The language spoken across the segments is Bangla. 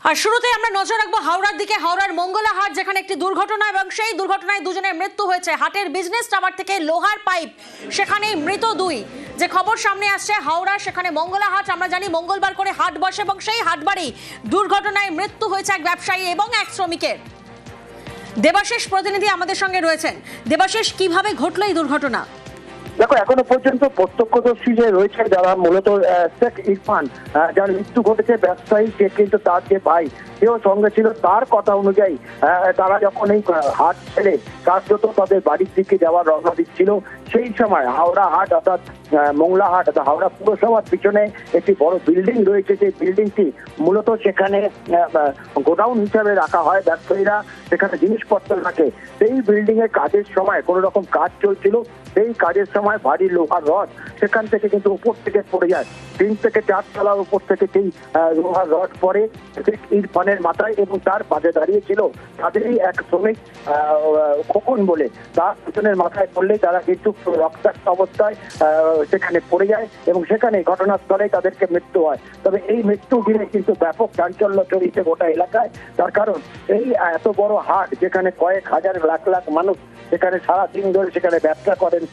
আর শুরুতে আমরা নজর রাখবো হাওড়ার দিকে। হাওড়ার মঙ্গলাহাট, যেখানে একটি দুর্ঘটনা এবং সেই দুর্ঘটনায় দুজনের মৃত্যু হয়েছে। হাটের বিজনেস টাওয়ার থেকে লোহার পাইপ, সেখানে মৃত দুই, যে খবর সামনে আসছে হাওড়া সেখানে মঙ্গলাহাট। আমরা জানি মঙ্গলবার করে হাট বসে এবং সেই হাটবারেই দুর্ঘটনায় মৃত্যু হয়েছে এক ব্যবসায়ী এবং এক শ্রমিকের। দেবাশিস প্রতিনিধি আমাদের সঙ্গে রয়েছেন। দেবাশিস, কিভাবে ঘটলো এই দুর্ঘটনা? দেখো, এখনো পর্যন্ত প্রত্যক্ষদর্শী যে রয়েছে, যারা মূলত শেখ ইরফান, যার মৃত্যু ঘটেছে, ব্যবসায়ী, সে কিন্তু তার যে ভাই সেও সঙ্গে ছিল। তার কথা অনুযায়ী তারা যখন এই হাট ছেড়ে কার্যত তাদের বাড়ির দিকে যাওয়ার রওনা দিচ্ছিল, সেই সময় হাওড়া হাট অর্থাৎ মঙ্গলাহাট অর্থাৎ হাওড়া পুরসভার পিছনে একটি বড় বিল্ডিং রয়েছে। যে বিল্ডিংটি মূলত সেখানে গোডাউন হিসাবে রাখা হয়, ব্যবসায়ীরা সেখানে জিনিসপত্র রাখে। সেই বিল্ডিং এর কাজের সময় কোনো রকম কাজ চলছিল, সেই কাজের সময় ভারী লোহার রড সেখান থেকে কিন্তু উপর থেকে পড়ে যায়। 3 থেকে 4 তলার উপর থেকে সেই লোহার রড পড়ে ইরফানের মাথায় এবং তার পাশে দাঁড়িয়ে ছিল তাদেরই এক শ্রমিক খোকন বলে। তার পিছনের মাথায় পড়লে তারা কিন্তু রক্তাক্ত অবস্থায় সেখানে পড়ে যায় এবং সেখানে ঘটনাস্থলে তাদেরকে মৃত্যু হয়। তবে এই মৃত্যু ঘিরে কিন্তু ব্যাপক চাঞ্চল্য ছড়িয়েছে গোটা এলাকায়। তার কারণ এই এত বড় হাট, যেখানে কয়েক হাজার লাখ লাখ মানুষ সেখানে সারাদিন ধরে সেখানে ব্যবসা করেন,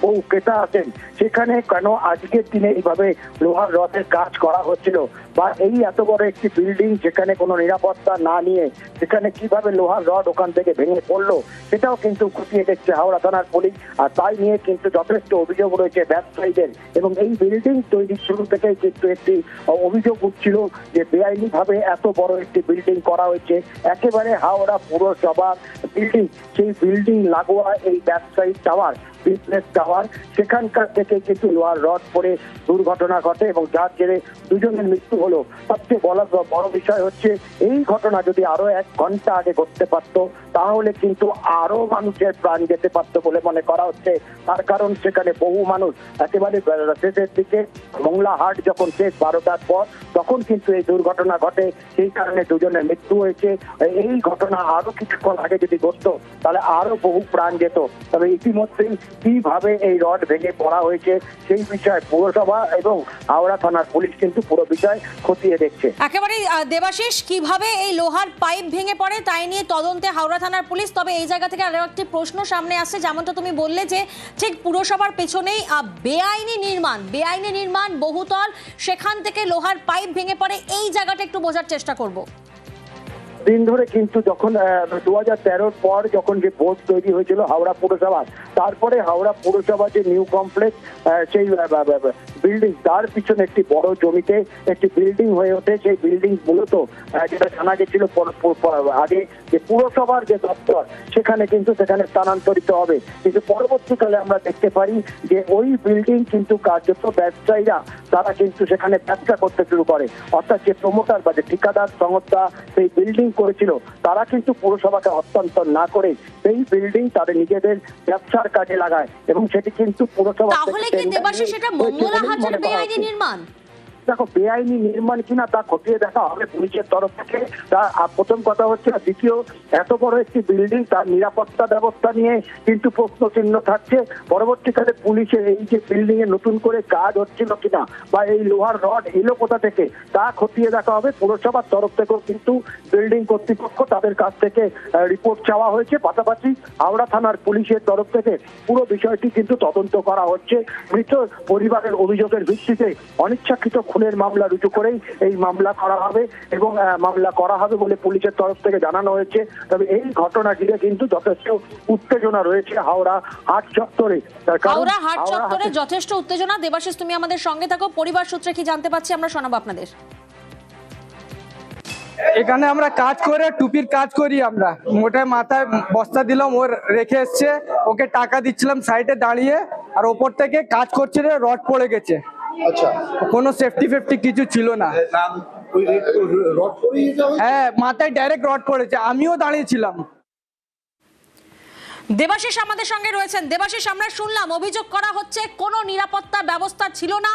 বহু ক্রেতা আছেন, সেখানে কেন আজকের দিনে এইভাবে লোহার রডের কাজ করা হচ্ছিল, বা এই এত বড় একটি বিল্ডিং যেখানে কোনো নিরাপত্তা না নিয়ে সেখানে কিভাবে লোহার রড ওখান থেকে ভেঙে পড়লো, সেটাও কিন্তু খতিয়ে দেখছে হাওড়া থানার পুলিশ। আর তাই নিয়ে কিন্তু যথেষ্ট অভিযোগ রয়েছে ব্যবসায়ীদের। এবং এই বিল্ডিং তৈরির শুরু থেকেই কিন্তু একটি অভিযোগ উঠছিল যে বেআইনি ভাবে এত বড় একটি বিল্ডিং করা হয়েছে, একেবারে হাওড়া পুরসভার বিল্ডিং, সেই বিল্ডিং লাগোয়া এই ব্যবসায়ী টাওয়ার, বিজনেস টাওয়ার, সেখানকার থেকে কিন্তু লোহার রড পড়ে দুর্ঘটনা ঘটে এবং যার জেরে দুজনের মৃত্যু হলো। সবচেয়ে বড় বিষয় হচ্ছে এই ঘটনা যদি আরো 1 ঘন্টা আগে ঘটতে পারত, তাহলে কিন্তু আরো মানুষের প্রাণ যেতে পারত বলে মনে করা হচ্ছে। তার কারণ সেখানে বহু মানুষ একেবারে শেষের দিকে, মঙ্গলাহাট যখন শেষ 12টার পর, তখন কিন্তু এই দুর্ঘটনা ঘটে। সেই কারণে দুজনের মৃত্যু হয়েছে। এই ঘটনা আরো কিছুক্ষণ আগে যদি ঘটতো তাহলে আরো বহু প্রাণ যেত। তবে ইতিমধ্যেই কিভাবে এই রড ভেঙে পড়া হয়েছে সেই বিষয়ে পুরসভা এবং হাওড়া থানার পুলিশ কিন্তু পুরো বিষয় খতিয়ে দেখছে। একেবারে দেবাশিস, কিভাবে এই লোহার পাইপ ভেঙে পড়ে তাই নিয়ে তদন্তে হাওড়া থানার পুলিশ। তবে এই জায়গা থেকে আরো একটি প্রশ্ন সামনে আসছে, যেমনটা তুমি বললে যে ঠিক পুরসভার পেছনেই বেআইনি নির্মাণ বহুতল, সেখান থেকে লোহার পাইপ ভেঙে পড়ে। এই জায়গাটা একটু বোঝার চেষ্টা করব। দিন ধরে কিন্তু যখন 2013 পর যখন যে বোর্ড তৈরি হয়েছিল হাওড়া পুরসভা, তারপরে হাওড়া পুরসভা যে নিউ কমপ্লেক্স, সেই বিল্ডিং, তার পিছনে একটি বড় জমিতে একটি বিল্ডিং হয়ে ওঠে। সেই বিল্ডিং মূলত যেটা জানা গেছিল আগে যে পুরসভার যে দপ্তর, সেখানে স্থানান্তরিত হবে। কিন্তু পরবর্তীকালে আমরা দেখতে পারি যে ওই বিল্ডিং কিন্তু কার্যত ব্যবসায়ীরা তারা কিন্তু সেখানে ব্যবসা করতে শুরু করে। অর্থাৎ যে প্রমোটার বা যে ঠিকাদার সংস্থা সেই বিল্ডিং করেছিল, তারা কিন্তু পুরসভাকে হস্তান্তর না করে সেই বিল্ডিং তাদের নিজেদের ব্যবসার কাজে লাগায় এবং সেটি কিন্তু পুরসভা। তাহলে কি দেবাশিস এটা মঙ্গলাহাটের বেআইনি নির্মাণ? দেখো, বেআইনি নির্মাণ কিনা তা খতিয়ে দেখা হবে পুলিশের তরফ থেকে। তা প্রথম কথা হচ্ছে, দ্বিতীয়, এত বড় একটি বিল্ডিং, তার নিরাপত্তা ব্যবস্থা নিয়ে কিন্তু প্রশ্ন চিহ্ন থাকছে। পরবর্তীকালে পুলিশের এই যে বিল্ডিং এ নতুন করে কাজ হচ্ছিল কিনা বা এই লোহার রড এলো কোথা থেকে, তা খতিয়ে দেখা হবে। পুরসভার তরফ থেকেও কিন্তু বিল্ডিং কর্তৃপক্ষ তাদের কাছ থেকে রিপোর্ট চাওয়া হয়েছে। পাশাপাশি হাওড়া থানার পুলিশের তরফ থেকে পুরো বিষয়টি কিন্তু তদন্ত করা হচ্ছে। মৃত পরিবারের অভিযোগের ভিত্তিতে অনিচ্ছাকৃত খুনের মামলা রুজু করেই এই মামলা করা হবে এবং মামলা করা হবে বলে পুলিশের তরফ থেকে জানানো হয়েছে। তবে এই ঘটনা ঘিরে কিন্তু যথেষ্ট উত্তেজনা রয়েছে হাওড়া হাট চত্বরে। হাওড়া হাট চত্বরে যথেষ্ট উত্তেজনা। দেবাশিস, তুমি আমাদের সঙ্গে থাকো। পরিবার সূত্রে কি জানতে পাচ্ছি আমরা শোনাবো আপনাদের। এখানে আমরা কাজ করে টুপির কাজ করি, আমরা মোটায় মাথায় বস্তা দিলাম, ওর রেখে এসছে, ওকে টাকা দিচ্ছিলাম সাইডে দাঁড়িয়ে, আর ওপর থেকে কাজ করছে, রড পড়ে গেছে। আচ্ছা, কোনো সেফটি কিছু ছিল না। হ্যাঁ, মাথায় ডাইরেক্ট রড পড়েছে, আমিও দাঁড়িয়েছিলাম। দেবাশিস আমাদের সঙ্গে রয়েছেন। দেবাশিস, আমরা শুনলাম অভিযোগ করা হচ্ছে কোনো নিরাপত্তা ব্যবস্থা ছিল না,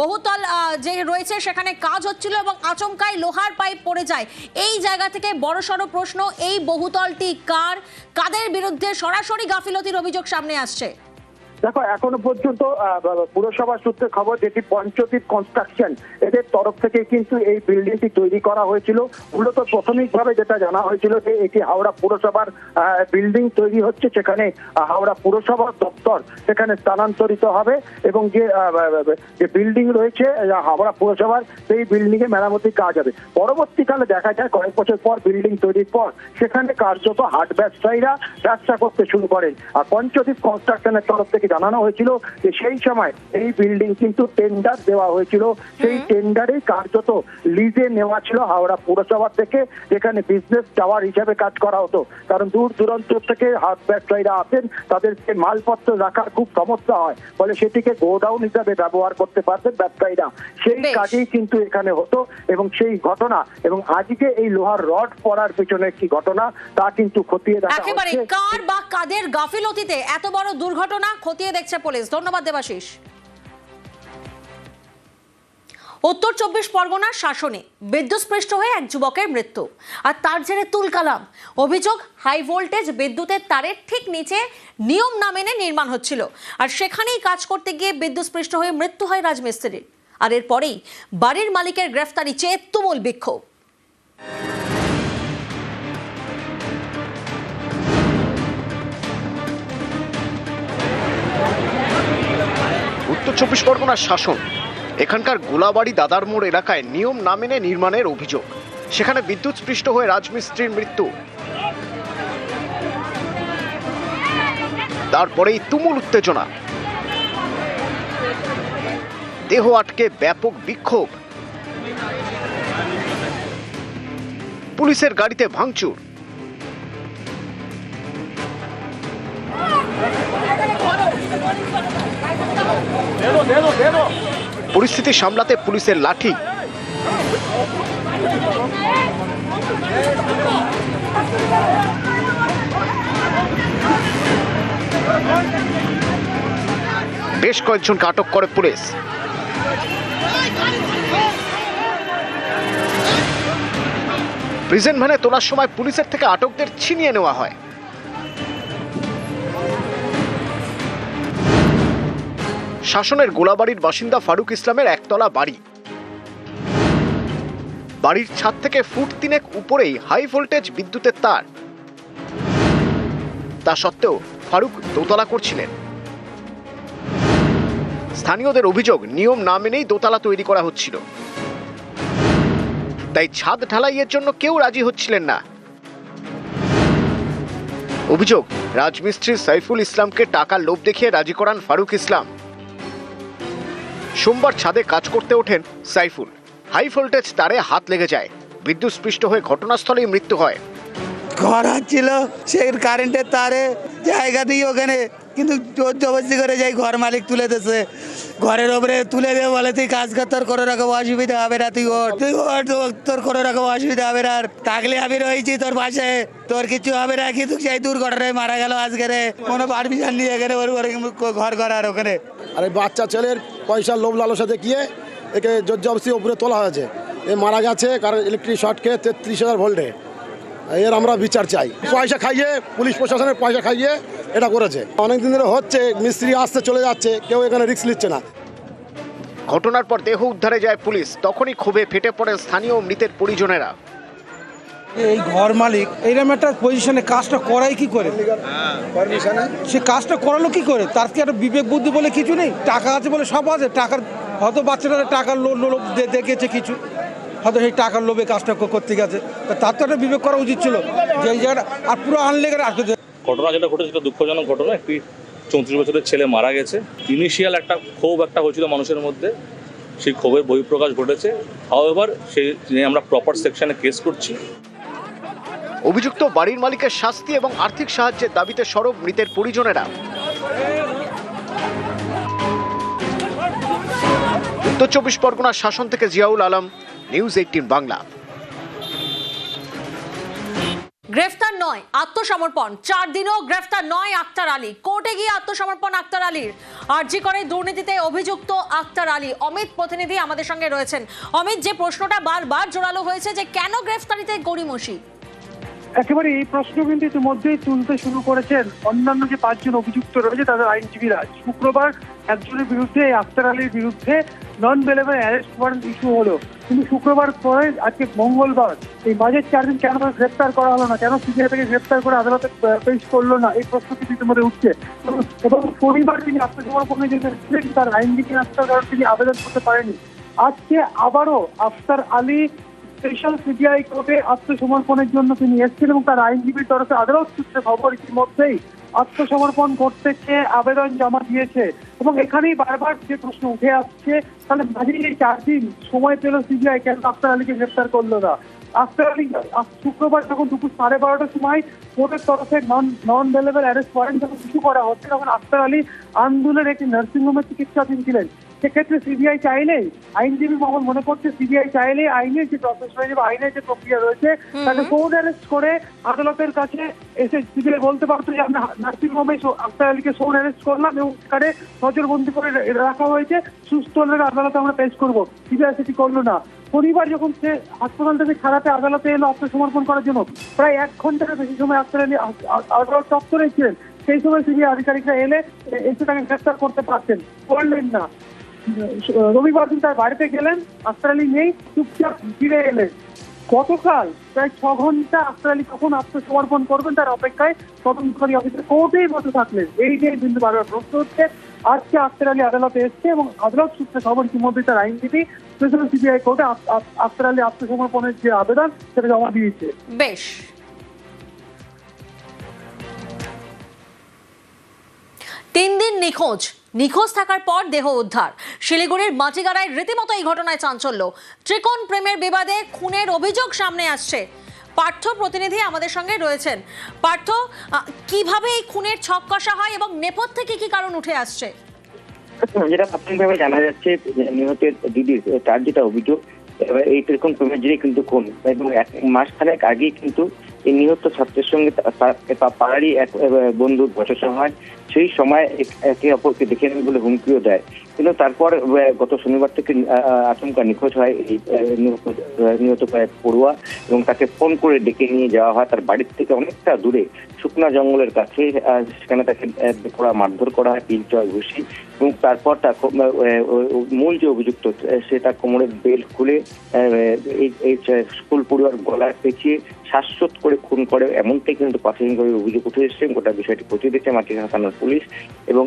বহুতল যে রয়েছে সেখানে কাজ হচ্ছিল এবং আচমকাই লোহার পাইপ পড়ে যায়। এই জায়গা থেকে বড়সড় প্রশ্ন, এই বহুতলটি কার, কাদের বিরুদ্ধে সরাসরি গাফিলতির অভিযোগ সামনে আসছে? দেখো এখনো পর্যন্ত পুরসভা সূত্রে খবর, যেটি পঞ্চদ্বীপ কনস্ট্রাকশন এদের তরফ থেকে কিন্তু এই বিল্ডিংটি তৈরি করা হয়েছিল। মূলত প্রাথমিকভাবে যেটা জানা হয়েছিল যে এটি হাওড়া পুরসভার বিল্ডিং তৈরি হচ্ছে, সেখানে হাওড়া পুরসভার দপ্তর সেখানে স্থানান্তরিত হবে এবং যে বিল্ডিং রয়েছে হাওড়া পুরসভার সেই বিল্ডিং এ মেরামতির কাজ হবে। পরবর্তীকালে দেখা যায় কয়েক বছর পর বিল্ডিং তৈরির পর সেখানে কার্যত হাট ব্যবসায়ীরা ব্যবসা করতে শুরু করেন। আর পঞ্চদ্বীপ কনস্ট্রাকশনের তরফ থেকে জানানো হয়েছিল যে সেই সময় এই বিল্ডিং কিন্তু টেন্ডার দেওয়া হয়েছিল, সেই টেন্ডারেই কার্যত লিজে নেওয়া ছিল হাওড়া পুরসভা থেকে, যেখানে বিজনেস টাওয়ার হিসেবে কাজ করা হতো। কারণ দূর দূরান্ত থেকে হাট ব্যবসায়ীরা আসেন, তাদেরকে মালপত্র রাখার খুব সমস্যা হয়, ফলে সেটিকে গোডাউন হিসাবে ব্যবহার করতে পারতেন ব্যবসায়ীরা। সেই কাজেই কিন্তু এখানে হতো এবং সেই ঘটনা এবং আজকে এই লোহার রড পড়ার পেছনে কি ঘটনা তা কিন্তু খতিয়ে দেখা হচ্ছে। একেবারে কার বা কাদের গাফিলতিতে এত বড় দুর্ঘটনা খতিয়ে দেখছে পুলিশ। ধন্যবাদ দেবাশিস। উত্তর 24 পরগনার শাসনে বিদ্যুৎস্পৃষ্ট হয়ে এক যুবকের মৃত্যু, আর তার জেরে তুলকালাম। অভিযোগ, হাই ভোল্টেজ বিদ্যুতের তারের ঠিক নিচে নিয়ম না মেনে নির্মাণ হচ্ছিল, আর সেখানেই কাজ করতে গিয়ে বিদ্যুৎস্পৃষ্ট হয়ে মৃত্যু হয় রাজমিস্ত্রির। আর এরপরেই বাড়ির মালিকের গ্রেফতারি চেয়ে তুমুল বিক্ষোভ। উত্তর 24 পরগনার শাসন, এখানকার গোলাবাড়ি দাদার মোড় এলাকায় নিয়ম না মেনে নির্মাণের অভিযোগ, সেখানে বিদ্যুৎস্পৃষ্ট হয়ে রাজমিস্ত্রির মৃত্যু। তারপরেই তুমুল উত্তেজনা, দেহ আটকে ব্যাপক বিক্ষোভ, পুলিশের গাড়িতে ভাঙচুর। পরিস্থিতি সামলাতে পুলিশের লাঠি, বেশ কয়েকজনকে আটক করে পুলিশ। প্রিজন ভ্যানে তোলার সময় পুলিশের থেকে আটকদের ছিনিয়ে নেওয়া হয়। শাসনের গোলাবাড়ির বাসিন্দা ফারুক ইসলামের একতলা বাড়ি। বাড়ির ছাদ থেকে ফুট 3 উপরেই হাই ভোল্টেজ বিদ্যুতের তার। তা সত্ত্বেও ফারুক দোতলা করছিলেন। স্থানীয়দের অভিযোগ, নিয়ম না মেনেই দোতলা তৈরি করা হচ্ছিল, তাই ছাদ ঢালাইয়ের জন্য কেউ রাজি হচ্ছিলেন না। অভিযোগ, রাজমিস্ত্রি সাইফুল ইসলামকে টাকার লোভ দেখিয়ে রাজি করান ফারুক ইসলাম। সোমবার ছাদে কাজ করতে ওঠেন সাইফুল। হাই ভোল্টেজ তারে হাত লেগে যায়, বিদ্যুৎস্পৃষ্ট হয়ে ঘটনাস্থলেই মৃত্যু হয়। ঘর ছিল সেই কারেন্টের তারে জায়গা দিয়ে ওখানে, কিন্তু জোর জবরদস্তি করে যাই ঘর মালিক তুলে দিয়েছে। ঘরের ওপরে তুলে দিয়ে বলে তুই কাজ কর, তোর কোনো রকম অসুবিধা হবে না, তুই ওর তোর কোনো রকম অসুবিধা হবে না, থাকলে আমি রয়েছি তোর পাশে, তোর কিছু হবে না। কিন্তু সেই দুর্ঘটনায় মারা গেল আজকে, কোনো পারমিশন নিয়ে এখানে ঘর করার ওখানে। আর এই বাচ্চা ছেলের পয়সার লোভ লালসা দেখিয়ে একে জোর জবরদস্তি উপরে তোলা হয়েছে। এ মারা গেছে কারণ ইলেকট্রিক শর্ট খেয়ে 33,000 ভোল্টে। এর আমরা বিচার চাই। পয়সা খাইয়ে, পুলিশ প্রশাসনের পয়সা খাইয়ে এটা করেছে। অনেকদিন ধরে হচ্ছে, মিস্ত্রি আসতে চলে যাচ্ছে, কেউ এখানে রিস্ক নিচ্ছে না। ঘটনার পর দেহ উদ্ধারে যায় পুলিশ, তখনই ক্ষোভে ফেটে পড়েন স্থানীয় মৃতের পরিজনেরা। এই ঘর মালিক এইরকম একটা পজিশনে কাজটা করাই কি করে, সে কাজটা করালো কি করে? তার কি একটা বিবেক বুদ্ধি বলে কিছু নেই? টাকা আছে বলে সব আছে, টাকার হয়তো বাচ্চারা টাকার লোভ দেখেছে কিছু, হয়তো সেই টাকার লোভে কাজটা করতে গেছে। তার তো একটা বিবেক করা উচিত ছিল যে এই জায়গাটা আর পুরো আনলেগের আসবে। ঘটনা যেটা ঘটেছে সেটা দুঃখজনক ঘটনা। একটি 34 বছরের ছেলে মারা গেছে। ইনিশিয়াল একটা ক্ষোভ হয়েছিল মানুষের মধ্যে, সেই ক্ষোভের বহিঃপ্রকাশ ঘটেছে। হাউএভার সেই নিয়ে আমরা প্রপার সেকশনে কেস করছি। অভিযুক্ত বাড়ির মালিকের শাস্তি এবং আর্থিক সাহায্যের দাবিতে সরব মৃতের পরিজনেরা। উত্তর 24 পরগনার শাসন থেকে জিয়াউল আলম, নিউজ 18 বাংলা। গ্রেফতার নয়, আত্মসমর্পণ। 4 দিনও গ্রেফতার নয় আক্তার আলী। কোর্টে গিয়ে আত্মসমর্পণ আক্তার আলীর। আরজি করে দুর্নীতিতে অভিযুক্ত আক্তার আলী। অমিত প্রতিনিধি আমাদের সঙ্গে রয়েছেন। অমিত, যে প্রশ্নটা বারবার জোরালো হয়েছে যে কেন গ্রেফতারিতে গড়িমসি? একেবারে এই প্রশ্ন কিন্তু ইতিমধ্যেই তুলতে শুরু করেছেন অন্যান্য যে 5 জন অভিযুক্ত রয়েছে তাদের আইনজীবীরা। শুক্রবার একজনের বিরুদ্ধে, এই আখতার আলীর বিরুদ্ধে নন বেলেবল অ্যারেস্ট ওয়ারেন্ট ইস্যু হলো, কিন্তু শুক্রবার পরে আজকে মঙ্গলবার এই মাঝের 4 দিন কেন গ্রেপ্তার করা হলো না, কেন সিবিআই থেকে গ্রেপ্তার করে আদালতে পেশ করলো না, এই প্রশ্ন কিন্তু ইতিমধ্যে উঠছে। এবং শনিবার তিনি আত্মসমর্পণের জন্য এসেছিলেন, তার আইনজীবী আসার কারণে তিনি আবেদন করতে পারেনি। আজকে আবারও আখতার আলী স্পেশাল সিবিআই কোর্টে আত্মসমর্পণের জন্য তিনি এসেছেন এবং তার আইনজীবীর তরফে আদালত সূত্রে খবর ইতিমধ্যেই আত্মসমর্পণ করতে চেয়ে আবেদন জমা দিয়েছে। এবং এখানেই বারবার যে প্রশ্ন উঠে আসছে, তাহলে মাঝে এই 4 দিন সময় পেল সিবিআই, কেন আখতার আলীকে গ্রেফতার করলো না? আখতার আলী শুক্রবার যখন দুপুর 12:30টার সময় কোর্টের তরফে নন বেলেবল অ্যারেস্ট ওয়ারেন্ট যখন ইস্যু করা হচ্ছে, তখন আখতার আলী আন্দোলনের একটি নার্সিংহোমে চিকিৎসাধীন ছিলেন। সেক্ষেত্রে সিবিআই চাইলেই, আইনজীবী মহল মনে করছে সিবিআই চাইলে আইনের যে প্রসেস রয়েছে বা আইনের যে প্রক্রিয়া রয়েছে তাকে কোর্ট অ্যারেস্ট করে আদালতের কাছে এসে সিবিআই বলতে পারতো যে আমরা নার্সিংহোমে আখতার আলীকে সোন অ্যারেস্ট করলাম এবং সেখানে নজরবন্দি করে রাখা হয়েছে, সুস্থ হলে আদালতে আমরা পেশ করবো। সিবিআই সেটি করলো না। শনিবার যখন সে হাসপাতাল থেকে ছাড়াতে আদালতে এলো আত্মসমর্পণ করার জন্য, প্রায় 1 ঘন্টার বেশি সময় আখতার আলী আদালত চত্বরে ছিলেন। সেই সময় সিবিআই আধিকারিকরা এসে তাকে গ্রেফতার করতে পারতেন, করলেন না। রবিবার দিন তার বাড়িতে গেলেন, আখতার আলী নেই, চুপচাপ ফিরে এলেন। গতকাল প্রায় 6 ঘন্টা আখতার আলী কখন আত্মসমর্পণ করবেন তার অপেক্ষায় তদন্তকারী অফিসার কোর্টেই বসে থাকলেন। এই নিয়ে কিন্তু বারবার প্রশ্ন হচ্ছে। আজকে আখতার আলী আদালতে এসছে এবং আদালত সূত্রে খবর ইতিমধ্যে তার আইনজীবী স্পেশাল সিবিআই কোর্টে আখতার আলী আত্মসমর্পণের যে আবেদন সেটা জমা দিয়েছে। বেশ, 3 দিন নিখোঁজ থাকার পর দেহ উদ্ধার। শিলিগুড়ির মাটিগাড়ায় রীতিমতো এই ঘটনায় চাঞ্চল্য। ত্রিকোণ প্রেমের বিবাদে খুনের অভিযোগ সামনে আসছে। পার্থ প্রতিনিধি আমাদের সঙ্গে রয়েছেন। পার্থ, কিভাবে এই খুনের ছক কষা হয় এবং নেপথ্যে কি কারণ উঠে আসছে? যেটা প্রাথমিকভাবে জানা যাচ্ছে, নিহতের দিদির তার যেটা অভিযোগ, এই ত্রিকোণ প্রেমের জেরে কিন্তু খুন, এবং 1 মাস খানেক আগেই কিন্তু এই নিহত ছাত্রের সঙ্গে পাড়ারই এক বন্ধুর বচসা হয়। সেই সময় একে অপরকে দেখে নেবে বলে হুমকিও দেয়, কিন্তু তারপর গত শনিবার থেকে আচমকা নিখোঁজ হয় এই নিহত পড়ুয়া, এবং তাকে ফোন করে ডেকে নিয়ে যাওয়া হয় তার বাড়ির থেকে অনেকটা দূরে শুকনা জঙ্গলের কাছে। সেখানে তাকে মারধর করা হয়, পিলচয় ঘুষি, এবং তারপর তার মূল যে অভিযুক্ত সে তার কোমরের বেল্ট খুলে এই স্কুল পড়ুয়ার গলায় পেঁচিয়ে শ্বাসরোধ করে খুন করে, এমনটাই কিন্তু প্রাথমিকভাবে অভিযোগ উঠে এসেছে। গোটা বিষয়টি খতিয়ে দেখছে মাটিগাড়া থানার পুলিশ, এবং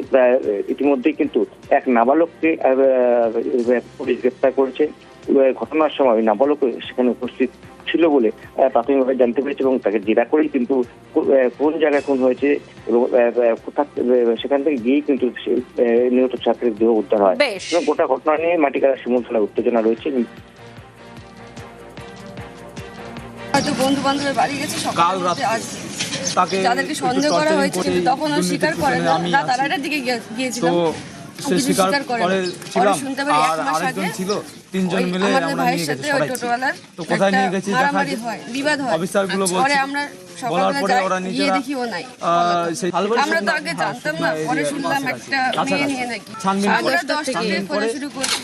ইতিমধ্যেই কিন্তু এক নাবালককে পুলিশ গ্রেপ্তার করেছে। ঘটনার সময় নাবালক সেখানে উপস্থিত ছিল বলে প্রাথমিকভাবে জানতে পেরেছে, এবং তাকে জেরা করেই কিন্তু কোন জায়গায় খুন হয়েছে এবং সেখান থেকে গিয়েই কিন্তু নিহত ছাত্রের দেহ উদ্ধার হয়। গোটা ঘটনা নিয়ে মাটিগাড়া শিমুল থানায় উত্তেজনা রয়েছে। হয়তো বন্ধু বান্ধবের বাড়ি গেছে, সকাল তাকে যাদেরকে সন্দেহ করা হয়েছে কিন্তু তখন ও স্বীকার করে না। রাত 2:30টার দিকে গিয়েছিলাম, সে স্বীকার করেছিলাম। শুনতে পারি 1 মাস আগে ছিল 3 জন মিলে আমাদের ভাইয়ের সাথে ওই টোটোওয়ালার তো কোথায় নিয়ে গেছি মারামারি হয়, বিবাদ হয়। অফিসারগুলো বলছে, আমরা সকালে গিয়ে দেখি ও নাই। আমরা তো আগে জানতাম না, পরে শুনলাম একটা মেয়ে নিয়ে নাকি। আমরা 10 থেকে খোঁজা শুরু করছি,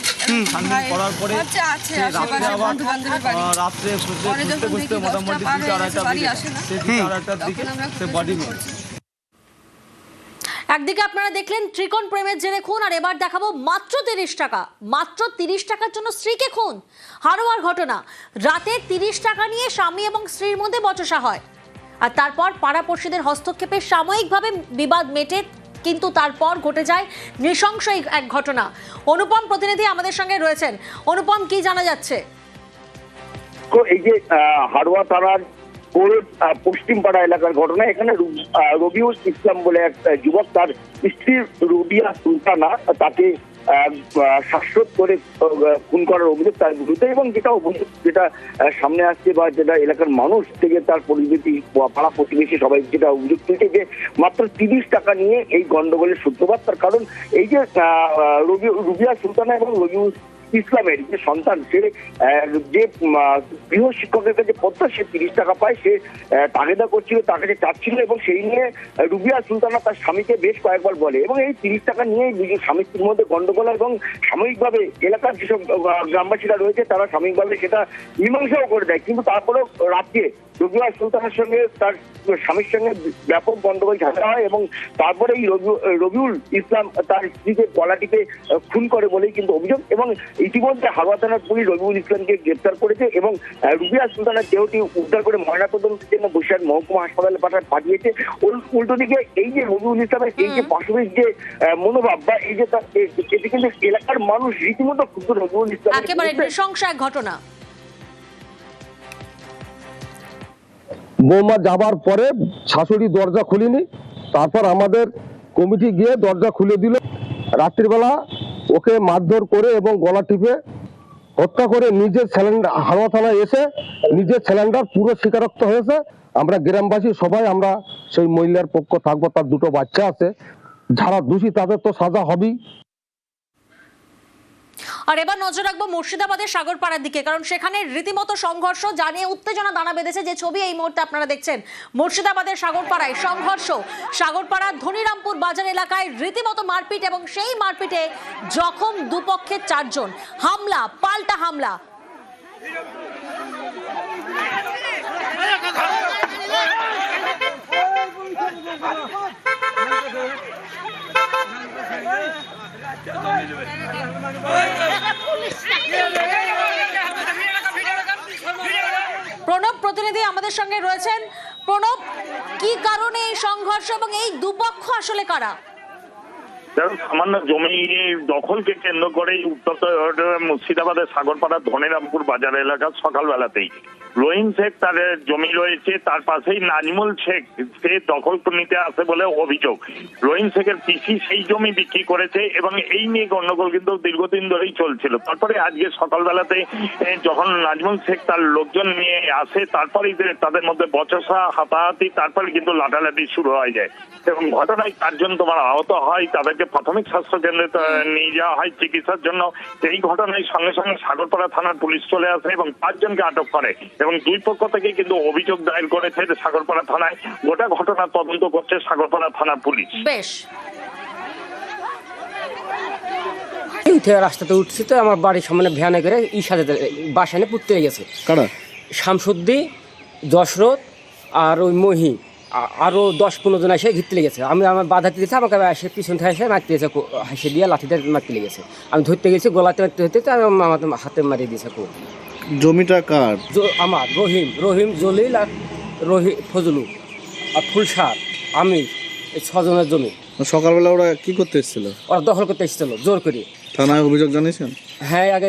করার পরে আছে আশেপাশে বন্ধু বান্ধবের বাড়ি। রাত্রে বুঝতে মোটামুটি 2-4টা বাড়ি আসে না, 4টার দিকে সে বডি মিলছে। একদিকে আপনারা দেখলেন ত্রিকোণ প্রেমের জেরে খুন, আর এবার দেখাবো মাত্র 30 টাকা। মাত্র 30 টাকার জন্য স্ত্রীকে খুন। হারোয়ার ঘটনা। রাতে 30 টাকা নিয়ে স্বামী এবং স্ত্রীর মধ্যে বচসা হয়, আর তারপর পাড়াপড়শিদের হস্তক্ষেপে সাময়িকভাবে বিবাদ মেটে, কিন্তু তারপর ঘটে যায় নৃশংস এক ঘটনা। অনুপম প্রতিনিধি আমাদের সঙ্গে রয়েছেন। অনুপম, কি জানা যাচ্ছে? এই যে হারোয়া থানার পশ্চিমপাড়া এলাকার ঘটনা, এখানে রবিউল ইসলাম বলে এক যুবক, তার স্ত্রী রুবিয়া সুলতানা, তাকে শ্বাসরোধ করে খুন করার অভিযোগ তার বিরুদ্ধে, এবং যেটা সামনে আসছে বা যেটা এলাকার মানুষ থেকে তার পরিবেশী পাড়া প্রতিবেশী সবাই যেটা অভিযোগ তুলছে যে মাত্র 30 টাকা নিয়ে এই গন্ডগোলের সূত্রপাত। তার কারণ এই যে রুবিয়া সুলতানা এবং রবিউল ইসলামের যে সন্তান, সে যে গৃহ শিক্ষকের কাছে পড়তো, সে 30 টাকা পায়, সে তাগেদা করছিল, তার কাছে চাচ্ছিল, এবং সেই নিয়ে রুবিয়া সুলতানা তার স্বামীকে বেশ কয়েকবার বলে, এবং এই 30 টাকা নিয়েই দুজন স্বামী স্ত্রীর মধ্যে গন্ডগোল, এবং সাময়িকভাবে এলাকার যেসব গ্রামবাসীরা রয়েছে তারা সাময়িকভাবে সেটা মীমাংসাও করে দেয়। কিন্তু তারপরেও রাত্রে রুবিয়া সুলতানের সঙ্গে তার স্বামীর সঙ্গে ব্যাপক গন্ডগোল ঝামেলা হয়, এবং তারপরে এই রবিউল ইসলাম তার স্ত্রীকে গলা টিপে খুন করে বলেই কিন্তু অভিযোগ। এবং ইতিমধ্যে হাওড়া থানার পুলিশ রবিউল ইসলামকে গ্রেপ্তার করেছে এবং রুবিয়া সুলতানের দেহটি উদ্ধার করে ময়নাতদন্তের জন্য বসিরহাট মহকুমা হাসপাতালে পাঠিয়েছে। উল্টো দিকে এই যে রবিউল ইসলামের এই যে পাশবিক যে মনোভাব বা এই যে এতে কিন্তু এলাকার মানুষ রীতিমতো ক্ষুব্ধ রবিউল ইসলাম। একেবারে নৃশংস এক ঘটনা। বৌমা যাবার পরে শাশুড়ি দরজা খুলিনি, তারপর আমাদের কমিটি গিয়ে দরজা খুলে দিল। রাত্রিবেলা ওকে মারধর করে এবং গলা টিপে হত্যা করে নিজের সিলিন্ডার, হাওড়া থানায় এসে নিজের সিলিন্ডার পুরো স্বীকারোক্ত হয়েছে। আমরা গ্রামবাসী সবাই আমরা সেই মহিলার পক্ষ থাকবো, তার 2টো বাচ্চা আছে, যারা দোষী তাদের তো সাজা হবেই। আর এবার নজর রাখবো মুর্শিদাবাদের সাগরপাড়ার দিকে, কারণ সেখানে রীতিমতো সংঘর্ষ, জানিয়ে উত্তেজনা দানা বেঁধেছে। যে ছবি এই মুহূর্তে আপনারা দেখছেন, মুর্শিদাবাদের সাগরপাড়ায় সংঘর্ষ। সাগরপাড়ার ধনিরামপুর বাজার এলাকায় রীতিমতো মারপিট, এবং সেই মারপিটে জখম দুপক্ষের 4 জন। হামলা, পাল্টা হামলা। প্রণব প্রতিনিধি আমাদের সঙ্গে রয়েছেন। প্রণব, কি কারণে এই সংঘর্ষ এবং এই দুপক্ষ আসলে কারা? সামান্য জমি দখলকে কেন্দ্র করে উত্তপ্ত মুর্শিদাবাদের সাগরপাড়ার ধনিরামপুর বাজার এলাকা সকালবেলাতেই রহিম শেখ তার জমি রয়েছে, তার পাশেই নাজমুল শেখ সে দখল নিতে আসে বলে অভিযোগ। রহিম শেখের পিসি সেই জমি বিক্রি করেছে এবং এই নিয়ে গন্ডগোল কিন্তু দীর্ঘদিন ধরেই চলছিল। তারপরে আজকে সকালবেলাতে যখন নাজমুল শেখ তার লোকজন নিয়ে আসে, তারপরেই তাদের মধ্যে বচসা, হাতাহাতি, তারপরে কিন্তু লাঠালাঠি শুরু হয়ে যায় এবং ঘটনায় 4 জন আহত হয়। তাদেরকে প্রাথমিক স্বাস্থ্য কেন্দ্রে নিয়ে যাওয়া হয় চিকিৎসার জন্য। এই ঘটনায় সঙ্গে সঙ্গে সাগরপাড়া থানার পুলিশ চলে আসে এবং 5 জনকে আটক করে, এবং 2 পক্ষ থেকে কিন্তু অভিযোগ দায়ের করেছে সাগরপাড়া থানায়। গোটা ঘটনা তদন্ত করছে সাগরপাড়া থানার পুলিশ। বেশ, রাস্তাতে উঠছি তো আমার বাড়ির সামনে ভ্যানে করে সাথে বাসানে পুঁততে গেছে। কারা? শামসুদ্দি, দশরথ আর ওই মহি, আরো 10-15 জন এসে ঘিরতে লেগেছে। আমি আমার বাধা দিয়েছি, আমাকে এসে পিছন থেকে এসে মারতে গেছে, হাসি দিয়ে লাঠিতে মারতে লেগেছে। আমি ধরতে গেছি, গলাতে মারতে হতে আমার হাতে মারিয়ে দিয়েছে। জমিটা কার? আমার রহিম, জলিল আর ফজলু আর ফুলসার, আমি, এই 6 জনের জমি। সকালবেলা ওরা কি করতে এসেছিল? ওরা দখল করতে এসেছিল জোর করে। থানায় অভিযোগ জানিয়েছেন? হ্যাঁ, আগে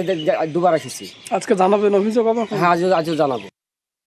2বার এসেছি। আজকে জানাবেন অভিযোগ? হ্যাঁ, আজও জানাবো।